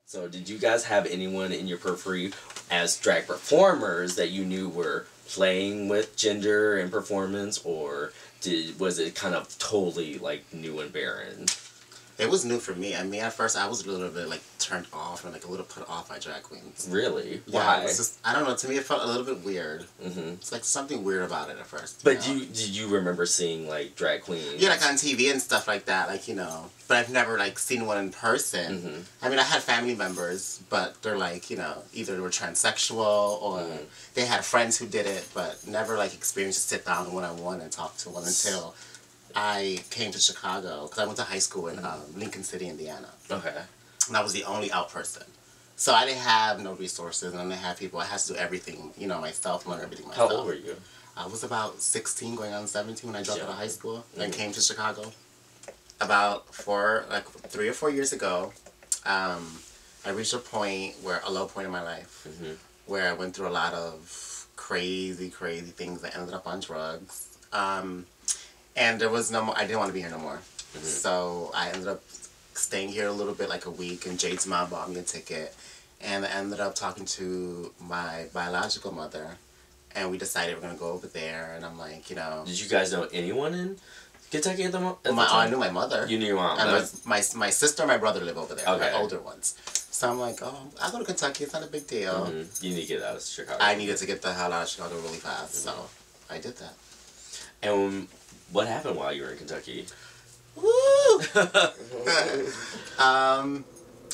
So did you guys have anyone in your periphery as drag performers that you knew were playing with gender and performance, or was it kind of totally like new and barren? It was new for me. I mean, at first I was a little bit like turned off and like a little put off by drag queens. Really? Yeah, Why? it was just, I don't know. To me, it felt a little bit weird. Mm-hmm. It's like something weird about it at first. But did you remember seeing like drag queens? Yeah, like on TV and stuff like that. Like, you know, but I've never like seen one in person. Mm-hmm. I mean, I had family members, but they're like, you know, either they were transsexual or they had friends who did it, but never like experienced to sit down one-on-one and talk to one until I came to Chicago, because I went to high school in Lincoln City, Indiana. Okay. And I was the only out person. So I didn't have no resources, and I didn't have people. I had to do everything, you know, myself, learn everything myself. How old were you? I was about 16, going on 17 when I dropped out of high school and came to Chicago. About 3 or 4 years ago, I reached a point a low point in my life, where I went through a lot of crazy things. I ended up on drugs. And there was no more, I didn't want to be here no more. So I ended up staying here a little bit, like a week, and Jade's mom bought me a ticket. And I ended up talking to my biological mother, and we decided we're going to go over there. And I'm like, you know. Did you guys know anyone in Kentucky at the moment? I knew my mother. You knew your mom. And my sister and my brother live over there. Okay. My older ones. So I'm like, oh, I'll go to Kentucky. It's not a big deal. You need to get out of Chicago. I needed to get the hell out of Chicago really fast. So I did that. And what happened while you were in Kentucky? Woo! A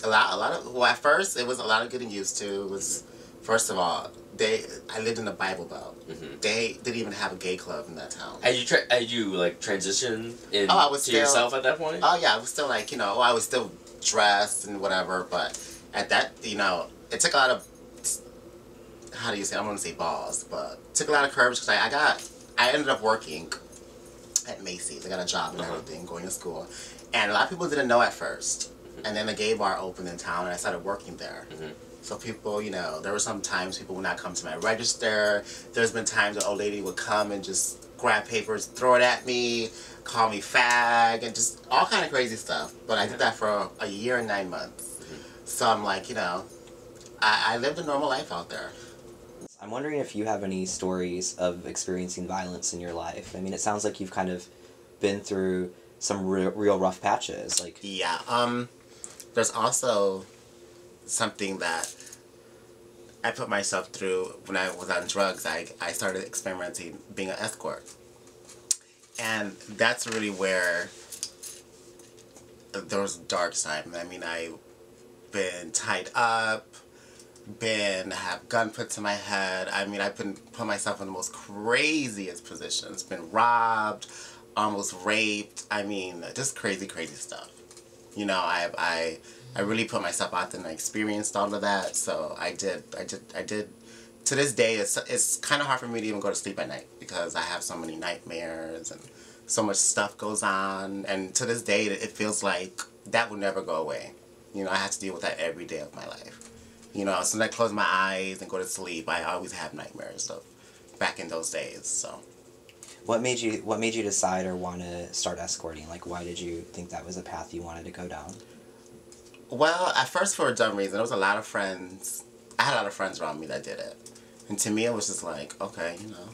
lot of, well, at first it was a lot of getting used to. It was, first of all, I lived in the Bible Belt. They didn't even have a gay club in that town. Had you like transitioned yourself at that point? Oh yeah, I was still like, you know, I was still dressed and whatever, but at that, you know, it took a lot of, how do you say, I don't want to say balls, but it took a lot of courage, because I ended up working at Macy's. I got a job and everything, going to school. And a lot of people didn't know at first. And then the gay bar opened in town, and I started working there. So people, you know, there were some times people would not come to my register. There's been times an old lady would come and just grab papers, throw it at me, call me fag, and just all kind of crazy stuff. But I did that for a year and 9 months. So I'm like, you know, I lived a normal life out there. I'm wondering if you have any stories of experiencing violence in your life. I mean, it sounds like you've kind of been through some real rough patches. Like, yeah, there's also something that I put myself through when I was on drugs. I started experimenting being an escort. And that's really where there was a dark side. I mean, I've been tied up, have gun put to my head. I mean, I've been put myself in the most craziest positions. Been robbed, almost raped. I mean, just crazy stuff. You know, I really put myself out there and I experienced all of that. So I did. To this day, it's kind of hard for me to even go to sleep at night, because I have so many nightmares and so much stuff goes on. And to this day, it feels like that will never go away. You know, I have to deal with that every day of my life. You know, as soon as I close my eyes and go to sleep, I always have nightmares of back in those days. So, what made you decide or want to start escorting? Like, why did you think that was a path you wanted to go down? Well, at first for a dumb reason. There was a lot of friends. I had a lot of friends around me that did it, and to me it was just like, okay, you know,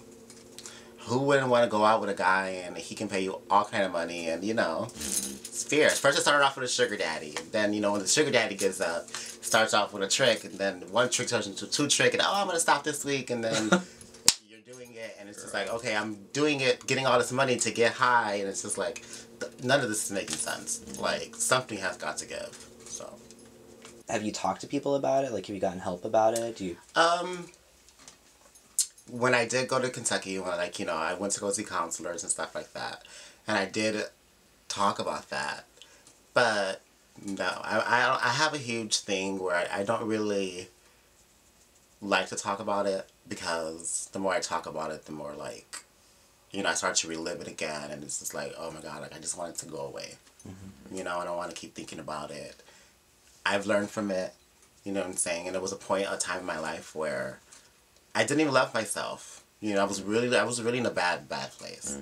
who wouldn't want to go out with a guy and he can pay you all kind of money, and you know, it's fierce. First I started off with a sugar daddy, and then, you know, when the sugar daddy gives up, starts off with a trick, and then one trick turns into two trick, and oh, I'm gonna stop this week, and then you're doing it, and it's just like, okay, I'm doing it, getting all this money to get high, and it's just like, none of this is making sense. Like, something has got to give. So, have you talked to people about it? Like, have you gotten help about it? When I did go to Kentucky, when, like, you know, I went to go see counselors and stuff like that, and I did talk about that, but no, I have a huge thing where I don't really like to talk about it, because the more I talk about it, the more, like, you know, I start to relive it again, and it's just like, oh my God, like, I just want it to go away. You know, I don't want to keep thinking about it. I've learned from it, you know what I'm saying? And there was a time in my life where I didn't even love myself. You know, I was really in a bad place.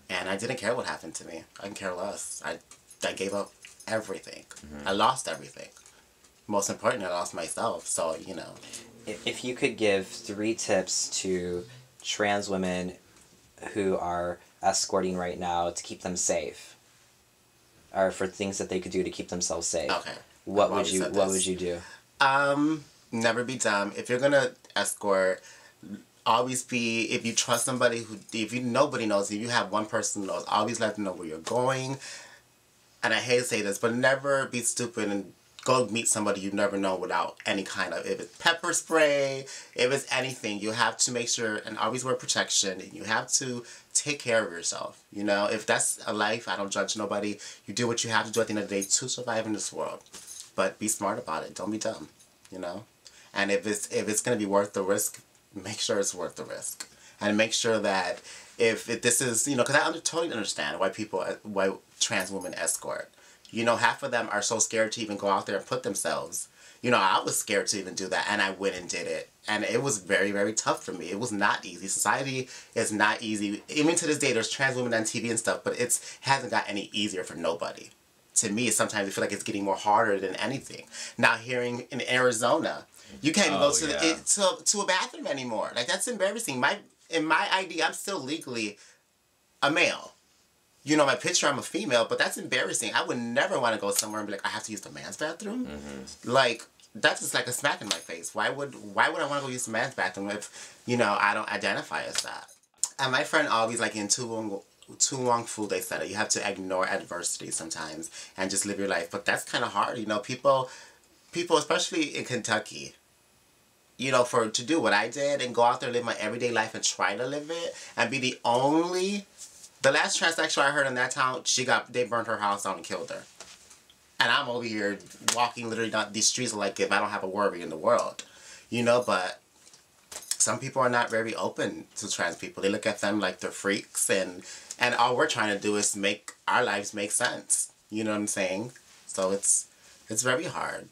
And I didn't care what happened to me. I didn't care less. I gave up everything. I lost everything. most importantly, I lost myself. So, If you could give 3 tips to trans women who are escorting right now to keep them safe, or for things that they could do to keep themselves safe, okay. what would you do? Never be dumb. If you're gonna escort, always be, if you trust somebody nobody knows, if you have one person who knows, always let them know where you're going. And I hate to say this, but never be stupid and go meet somebody you never know without any kind of, if it's pepper spray, if it's anything, you have to make sure and always wear protection, and you have to take care of yourself. If that's a life, I don't judge nobody. You do what you have to do at the end of the day to survive in this world. But be smart about it. Don't be dumb, And if it's going to be worth the risk, make sure it's worth the risk. And make sure that if this is, because I totally understand why trans women escort. Half of them are so scared to even go out there and put themselves. I was scared to even do that, and I went and did it. And it was very, very tough for me. It was not easy. Society is not easy. Even to this day, there's trans women on TV and stuff, but it hasn't got any easier for nobody. To me, sometimes I feel like it's getting more harder than anything. Now, hearing in Arizona, you can't even go to a bathroom anymore. Like, that's embarrassing. In my ID, I'm still legally a male. My picture, I'm a female, but that's embarrassing. I would never want to go somewhere and be like, I have to use the man's bathroom. Like, that's just like a smack in my face. Why would I want to go use the man's bathroom if, I don't identify as that? And my friend always, like, in Tu Wong Fu, they said it. You have to ignore adversity sometimes and just live your life. But that's kind of hard. People, especially in Kentucky, to do what I did and go out there and live my everyday life and try to live it and be the last transsexual I heard in that town, they burned her house down and killed her. And I'm over here walking literally down these streets like if I don't have a worry in the world. But some people are not very open to trans people. They look at them like they're freaks, and all we're trying to do is make our lives make sense. You know what I'm saying? So it's very hard.